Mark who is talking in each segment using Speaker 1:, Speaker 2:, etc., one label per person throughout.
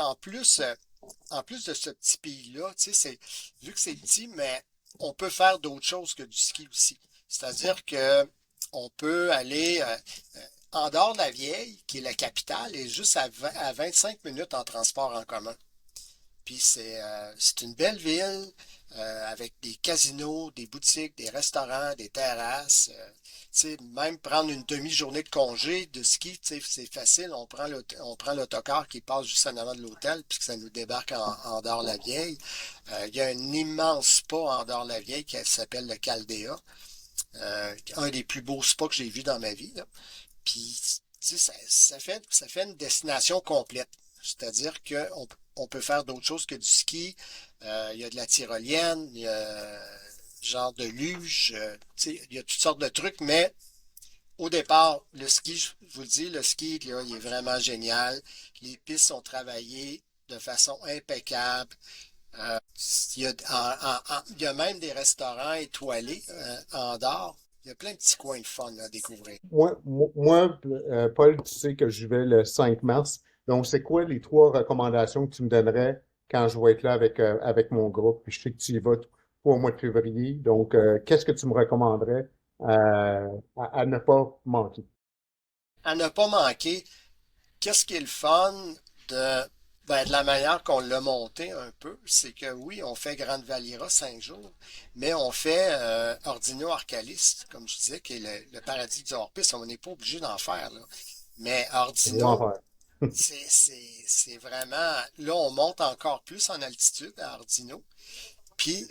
Speaker 1: en plus de ce petit pays-là, vu que c'est petit, mais on peut faire d'autres choses que du ski aussi. C'est-à-dire que on peut aller en dehors de la Vieille, qui est la capitale, et juste à 25 minutes en transport en commun. Puis c'est une belle ville avec des casinos, des boutiques, des restaurants, des terrasses. Même prendre une demi-journée de congé de ski, c'est facile. On prend l'autocar qui passe juste en avant de l'hôtel, puis que ça nous débarque en dehors de la Vieille. Il y a un immense spa en dehors de la Vieille qui s'appelle le Caldea. Un des plus beaux spas que j'ai vu dans ma vie, là. Puis, ça fait une destination complète. C'est-à-dire qu'on on peut faire d'autres choses que du ski. Il y a de la tyrolienne, il y a genre de luge, il y a toutes sortes de trucs, mais au départ, le ski, je vous le dis, le ski, là, il est vraiment génial. Les pistes sont travaillées de façon impeccable. Euh, il y a même des restaurants étoilés en dehors. Il y a plein de petits coins de fun à découvrir.
Speaker 2: Paul, tu sais que je vais le 5 mars. Donc, c'est quoi les trois recommandations que tu me donnerais quand je vais être là avec mon groupe? Puis je sais que tu y vas pour au mois de février. Donc, qu'est-ce que tu me recommanderais à ne pas manquer?
Speaker 1: À ne pas manquer, qu'est-ce qui est le fun de, de la manière qu'on l'a monté un peu, c'est que oui, on fait Grande Valira 5 jours, mais on fait Ordino Arcalis, comme je disais, qui est le paradis du hors-piste. On n'est pas obligé d'en faire, là. Mais
Speaker 2: Je vais en
Speaker 1: Ordino,
Speaker 2: faire.
Speaker 1: c'est vraiment... Là, on monte encore plus en altitude à Ordino. Puis,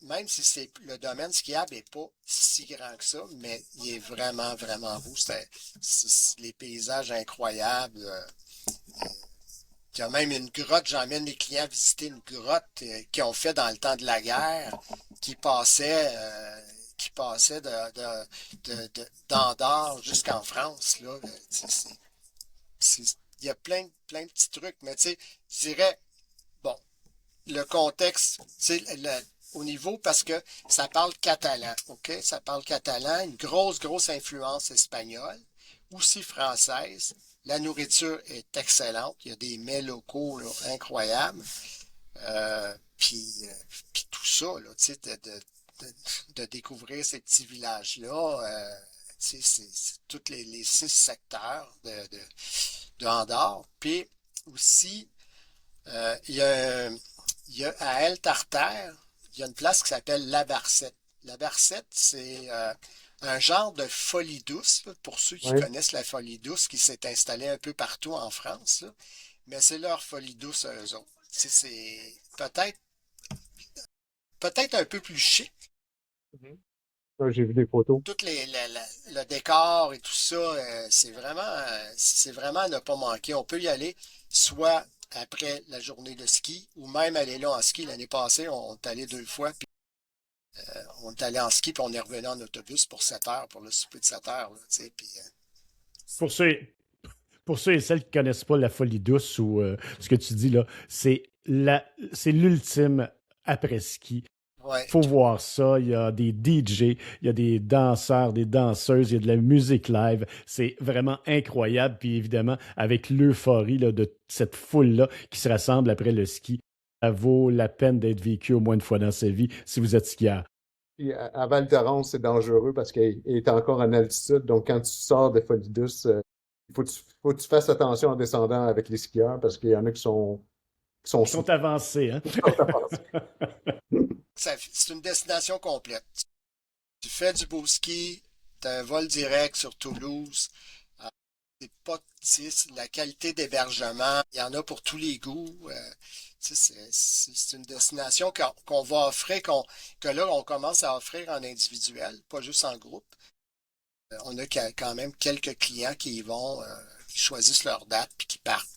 Speaker 1: même si le domaine skiable n'est pas si grand que ça, mais il est vraiment, vraiment beau. Les paysages incroyables. Il y a même une grotte, j'emmène les clients visiter une grotte qu'ils ont fait dans le temps de la guerre, qui passait d'Andorre jusqu'en France, là. Il y a plein de petits trucs, mais tu sais, je dirais, bon, le contexte, au niveau, parce que ça parle catalan, OK? Ça parle catalan, une grosse influence espagnole, aussi française. La nourriture est excellente. Il y a des mets locaux là, incroyables. Puis tout ça, là, tu sais, de découvrir ces petits villages-là, c'est tous les 6 secteurs de Andorre. Puis aussi, il y a il y a à El Tartare, il y a une place qui s'appelle La Barcette. La Barcette, c'est un genre de folie douce, là, pour ceux qui
Speaker 2: Oui.
Speaker 1: connaissent la folie douce, qui s'est installée un peu partout en France, là. Mais c'est leur folie douce à eux autres. C'est peut-être un peu plus chic.
Speaker 2: Mhm. Ça, j'ai vu des photos.
Speaker 1: Tout le décor et tout ça, c'est vraiment à ne pas manquer. On peut y aller soit après la journée de ski ou même aller là en ski. L'année passée, on est allé 2 fois, puis on est allé en ski, puis on est revenu en autobus pour 7 heures, pour le souper de 7 heures, là, tu sais, puis,
Speaker 3: Pour ceux, pour ceux et celles qui connaissent pas la folie douce ou ce que tu dis là, c'est l'ultime après-ski.
Speaker 1: ouais.
Speaker 3: Faut voir ça. Il y a des DJ, il y a des danseurs, des danseuses, il y a de la musique live. C'est vraiment incroyable. Puis évidemment, avec l'euphorie là, de cette foule-là qui se rassemble après le ski, ça vaut la peine d'être vécu au moins une fois dans sa vie si vous êtes skieur.
Speaker 2: Puis à Val Thorens, c'est dangereux parce qu'il est encore en altitude. Donc, quand tu sors de Folie Douce, faut que tu fasses attention en descendant avec les skieurs parce qu'il y en a qui sont
Speaker 3: Ils
Speaker 2: sous.
Speaker 3: sont avancés, hein?
Speaker 1: C'est une destination complète. Tu fais du beau ski, tu as un vol direct sur Toulouse. Euh, c'est pas, la qualité d'hébergement, il y en a pour tous les goûts. C'est une destination qu'on va offrir, que là, on commence à offrir en individuel, pas juste en groupe. On a quand même quelques clients qui y vont, qui choisissent leur date puis qui partent.